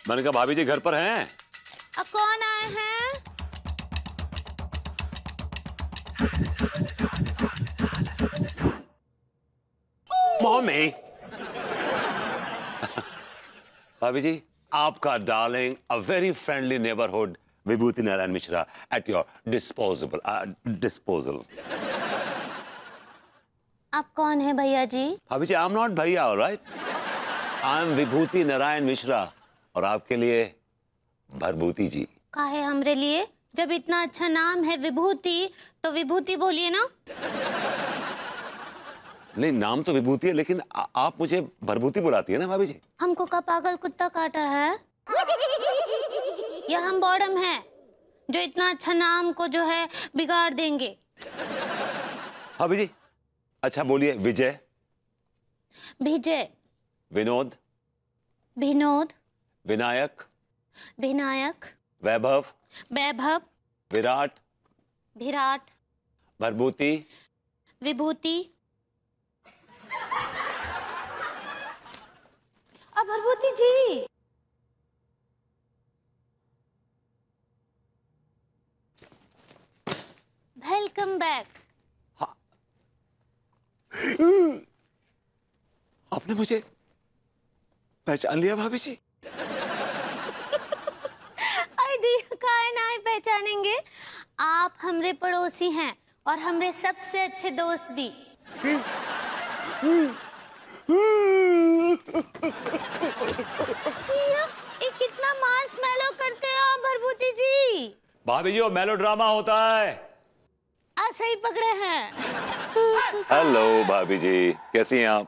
मैंने कहा भाभी जी घर पर हैं? अब कौन आए हैं? मम्मी। भाभी जी, आपका darling, a very friendly neighbourhood Vibhuti Narayan Mishra at your disposal. आप कौन है भैया जी? भाभी जी, आई एम नॉट भैया, ऑलराइट? आई एम विभूति नारायण मिश्रा और आपके लिए भरभूति जी। काहे हमरे लिए? जब इतना अच्छा नाम है विभूति, तो विभूति बोलिए ना। नहीं, नाम तो विभूति है, लेकिन आप मुझे भरभूति बुलाती है ना भाभी जी। हमको का पागल कुत्ता काटा है या हम बॉडम हैं जो इतना अच्छा नाम को जो है बिगाड़ देंगे? भाभी जी, अच्छा बोलिए। विजय, विजय, विनोद, विनोद, विनायक, विनायक, वैभव, वैभव, विराट, विराट, भरभूति, विभूति। अब भरभूति जी, वेलकम बैक। आपने मुझे पहचान लिया भाभी जी? काहे नहीं पहचानेंगे? आप हमरे पड़ोसी हैं और हमरे सबसे अच्छे दोस्त भी। ये कितना मार्शमैलो करते हैं आप भरभूति जी? भाभी जी, वो मेलोड्रामा होता है। सही पकड़े हैं। हेलो भाभी जी, कैसी हैं आप?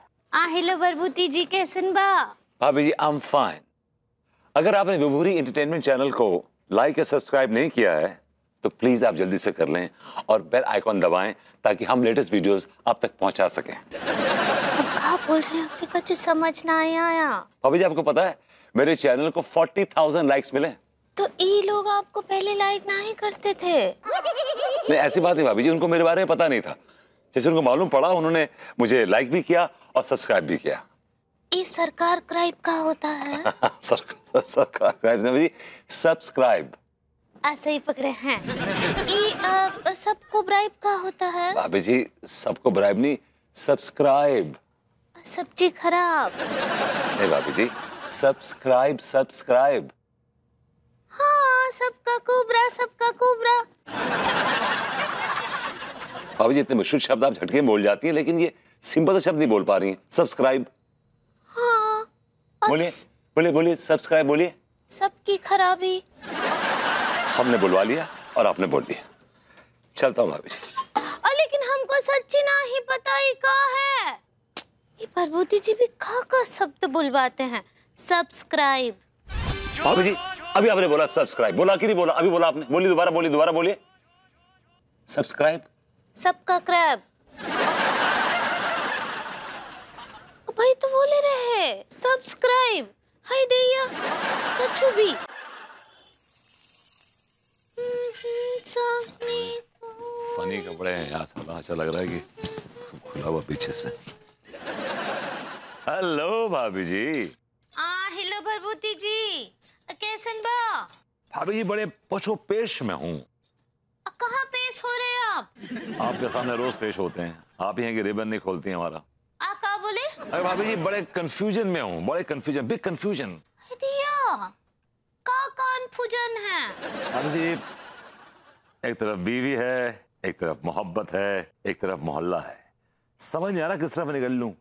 हेलो भरभूति जी, कैसन बा? भाभी जी, आई एम फाइन। अगर आपने विभूति एंटरटेनमेंट चैनल को लाइक या सब्सक्राइब नहीं किया है तो प्लीज आप जल्दी से कर लें और बेल आइकॉन दबाएं ताकि हम लेटेस्ट वीडियोस आप तक पहुंचा सकें। क्या बोल रहे हैं? आपको कुछ समझ ना आया। भाभी जी, आपको पता है मेरे चैनल को 40,000 लाइक्स मिले। तो ये लोग आपको पहले लाइक नहीं करते थे? नहीं, ऐसी बात नहीं भाभी जी, उनको मेरे बारे में पता नहीं था। जैसे उनको मालूम पड़ा, उन्होंने मुझे लाइक भी किया और सब्सक्राइब भी किया। इस सरकार क्राइब का होता है? सरकार सब्सक्राइब। ऐसे ही पकड़े हैं। सबको ब्राइब का होता है? भाभी जी, सबको ब्राइब नहीं, सब्सक्राइब। सब्जी खराब। नहीं भाभी जी, सब्सक्राइब सब्सक्राइब। हाँ, सबका कुबरा, सबका कुबरा। भाभी जी, इतने मुश्किल शब्द आप झटके बोल जाती हैं, लेकिन ये सिंपल शब्द नहीं बोल पा रही हैं। सब्सक्राइब। हाँ, बोलिए बोलिए बोलिए, सब्सक्राइब बोलिए। सबकी खराबी। हमने बुलवा लिया और आपने बोल दिया। चलता हूँ भाभी जी। लेकिन हमको सच्ची ना ही पता ही का है। ये भरभूति जी भी का शब्द बुलवाते हैं। सब्सक्राइब। भाभी जी, अभी आपने बोला सब्सक्राइब, बोला कि नहीं बोला? अभी बोला आपने। बोलिए, दोबारा बोलिए। सब्सक्राइब। सबका क्रैब। भाई तो बोले रहे सब्सक्राइब। हाय दैया, कछु भी। फनी कपड़े हैं यार, साला अच्छा लग रहा है कि खुला हुआ पीछे से। हेलो भाभी जी। हेलो भरभूति जी, कैसन बा? भाभी जी, बड़े पछो पेश में हूँ। कहाँ पेश हो रहे हैं आप? आपके सामने रोज पेश होते हैं। आप ही हैं कि रिबन नहीं खोलती हैं हमारा। का बोले? अरे भाभी जी, बड़े कंफ्यूजन में हूँ, बड़े कंफ्यूजन, बिग कंफ्यूजन। का कन्फ्यूजन है? भाभी जी, एक तरफ बीवी है, एक तरफ मोहब्बत है, एक तरफ मोहल्ला है। समझ नहीं आ रहा किस तरफ निकल लूं।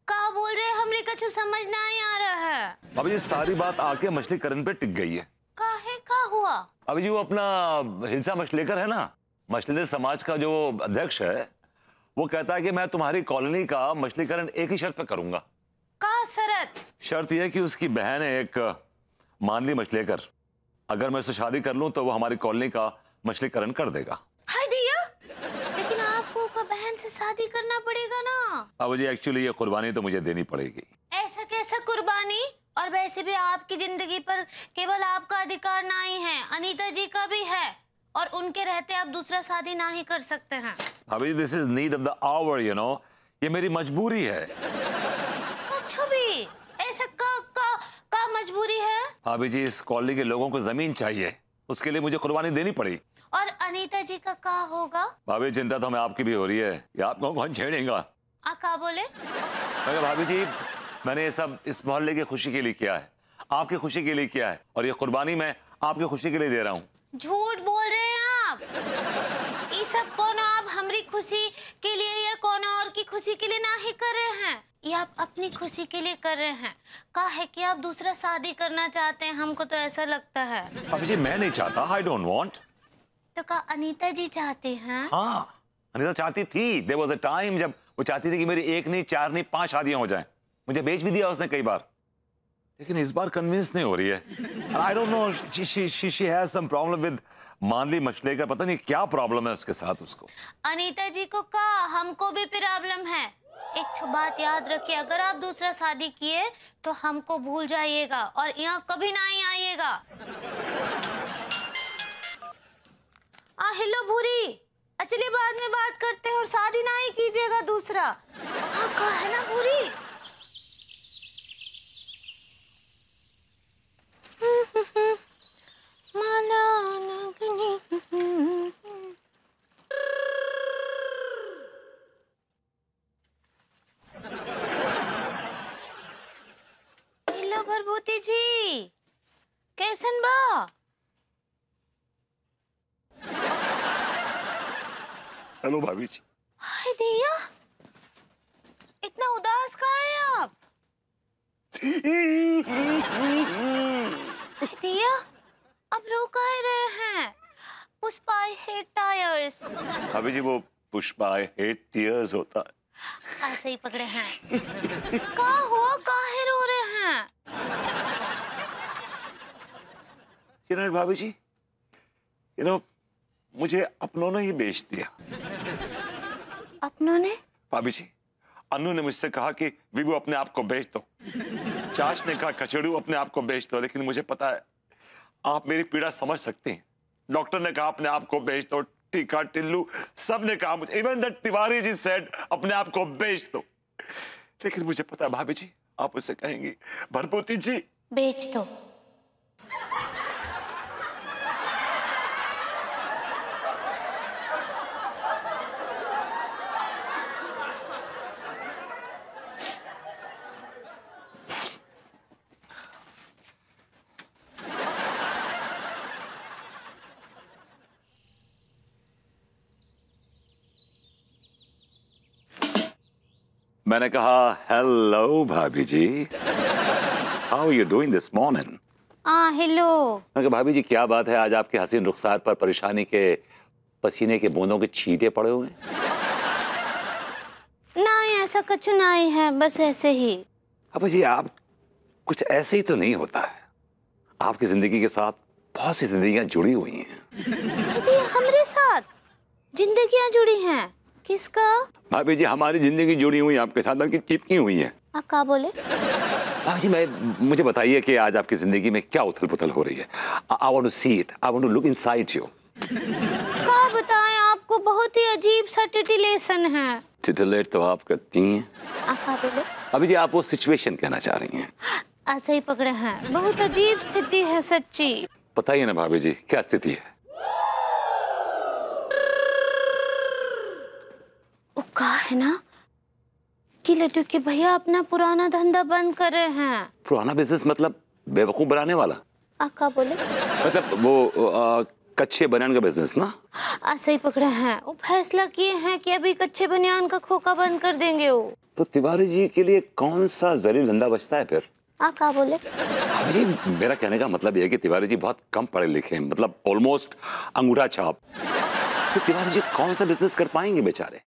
का बोल रहे? हमरे कुछ समझ नहीं आ रहा है। भाभी जी, सारी बात आके मछलीकरण पे टिक गई है। काहे का हुआ? अभी जी, वो अपना हिलसा मछलेकर है ना, मछली समाज का जो अध्यक्ष है, वो कहता है कि मैं तुम्हारी कॉलोनी का मछलीकरण एक ही शर्त पे करूंगा। का शर्त? शर्त यह है कि उसकी बहन है एक मानली मछलेकर, अगर मैं उससे शादी कर लूं तो वो हमारी कॉलोनी का मछलीकरण कर देगा। हाय दैया, लेकिन आपको का बहन से शादी करना पड़ेगा ना। अब जी, एक्चुअली ये कुर्बानी तो मुझे देनी पड़ेगी। ऐसा कैसा कुर्बानी? और वैसे भी आपकी जिंदगी पर केवल आपका अधिकार नहीं है, अनीता जी का भी है, और उनके रहते आप दूसरा शादी नहीं कर सकते हैं। अभी this is need of the hour, you know, ये मेरी मजबूरी है। कुछ भी ऐसा का मजबूरी है? भाभी जी इस कॉलोनी के लोगों को जमीन चाहिए, उसके लिए मुझे कुर्बानी देनी पड़ी। और अनीता जी का क्या होगा? भाभी चिंता तो हमें आपकी भी हो रही है कि आपको कौन छेड़ेगा। क्या बोले? मगर भाभी जी मैंने ये सब इस मोहल्ले की खुशी के लिए किया है, आपकी खुशी के लिए किया है, और ये कुर्बानी मैं आपकी खुशी के लिए दे रहा हूँ। झूठ बोल रहे हैं आप। ये सब कौन आप हमारी खुशी के लिए या कौन और की खुशी के लिए नहीं कर रहे हैं, ये आप अपनी खुशी के लिए कर रहे हैं। कहा है कि आप दूसरा शादी करना चाहते हैं, हमको तो ऐसा लगता है। भाभी जी मैं नहीं चाहता, आई डोंट वांट। तो क्या अनीता जी चाहते हैं? हाँ अनीता चाहती थी, देयर वाज अ टाइम जब वो चाहती थी कि मेरी 1 नहीं 4 नहीं 5 शादियां हो जाएं। मुझे बेच भी दिया उसने कई बार, लेकिन इस बार कन्विंस नहीं हो रही है। I don't know she has some problem with मानली मछली का, पता नहीं क्या प्रॉब्लम है उसके साथ उसको। अनीता जी को कहा हमको भी प्रॉब्लम है। एक तो बात याद रखिए, अगर आप दूसरा शादी किए तो हमको भूल जाइएगा और यहाँ कभी नहीं आइएगा। हेलो भूरी, चलिए बाद में बात करते हैं और शादी नहीं कीजिएगा दूसरा। हाँ कहा है ना भूरी। हेलो भरभूति जी, कैसन बा? हेलो भाभी जी। हाय दिया, इतना उदास का है आप? दिया अब रो काहे रहे हैं? Pushpa I hate tyres. भाभी जी वो पुष्पा आई हेट टीयर्स होता है। ऐसे ही पकड़े हैं। क्या हुआ, काहे रो रहे हैं? किरण भाभी जी मुझे अपनों ने ही बेच दिया। अपनों ने? भाभी जी अनु ने मुझसे कहा कि विभू अपने आप को बेच दो, चाच ने कहा कचड़ू अपने आप को बेच दो, लेकिन मुझे पता है आप मेरी पीड़ा समझ सकते हैं। डॉक्टर ने कहा अपने आप को बेच दो, टीका टिल्लू सब ने कहा, मुझे even that Tiwari ji said अपने आप को बेच दो, लेकिन मुझे पता है भाभी जी आप उसे कहेंगी भरभूति जी बेच दो। मैंने कहा हेलो भाभी जी, how are you doing this morning? Hello. मैंने कहा भाभी जी क्या बात है, आज आपके हसीन रुखसार पर परेशानी के पसीने के बूंदों के छींटे पड़े हुए हैं? नहीं ऐसा कुछ नहीं है, बस ऐसे ही। भाभी जी आप कुछ ऐसे ही तो नहीं होता है, आपकी जिंदगी के साथ बहुत सी जिंदगियां जुड़ी हुई हैं। हमारे साथ जिंदगियां जुड़ी हैं? किसका? भाभी जी हमारी जिंदगी जुड़ी हुई आपके साथ, बल्कि चिपकी हुई है। क्या बोले? भाभी जी मुझे बताइए कि आज आपकी जिंदगी में क्या उथल पुथल हो रही है। I want to see it, I want to look inside you. क्या बताएं आपको, बहुत ही अजीब सा टिटिलेशन है। टिटिलेट तो आप करती हैं। क्या बोले? अभी जी आप वो सिचुएशन कहना चाह रही हैं? ऐसे ही पकड़े हैं, बहुत अजीब स्थिति है सच्ची। बताइए ना भाभी जी क्या स्थिति है? वो कहा है ना कि लड्डू के भैया अपना पुराना धंधा बंद कर रहे हैं। पुराना बिजनेस मतलब बेवकूफ बनाने वाला? क्या बोले? मतलब वो कच्चे बनियान का बिजनेस ना? ऐसे ही पकड़े हैं, वो फैसला किए हैं कि अभी कच्चे बनियान का खोखा बंद कर देंगे वो। तो तिवारी जी के लिए कौन सा जलील धंधा बचता है फिर? क्या बोले? भाभी जी मेरा कहने का मतलब यह है कि तिवारी जी बहुत कम पढ़े लिखे हैं, मतलब ऑलमोस्ट अंगूठा छाप। तो तिवारी जी कौन सा बिजनेस कर पाएंगे बेचारे?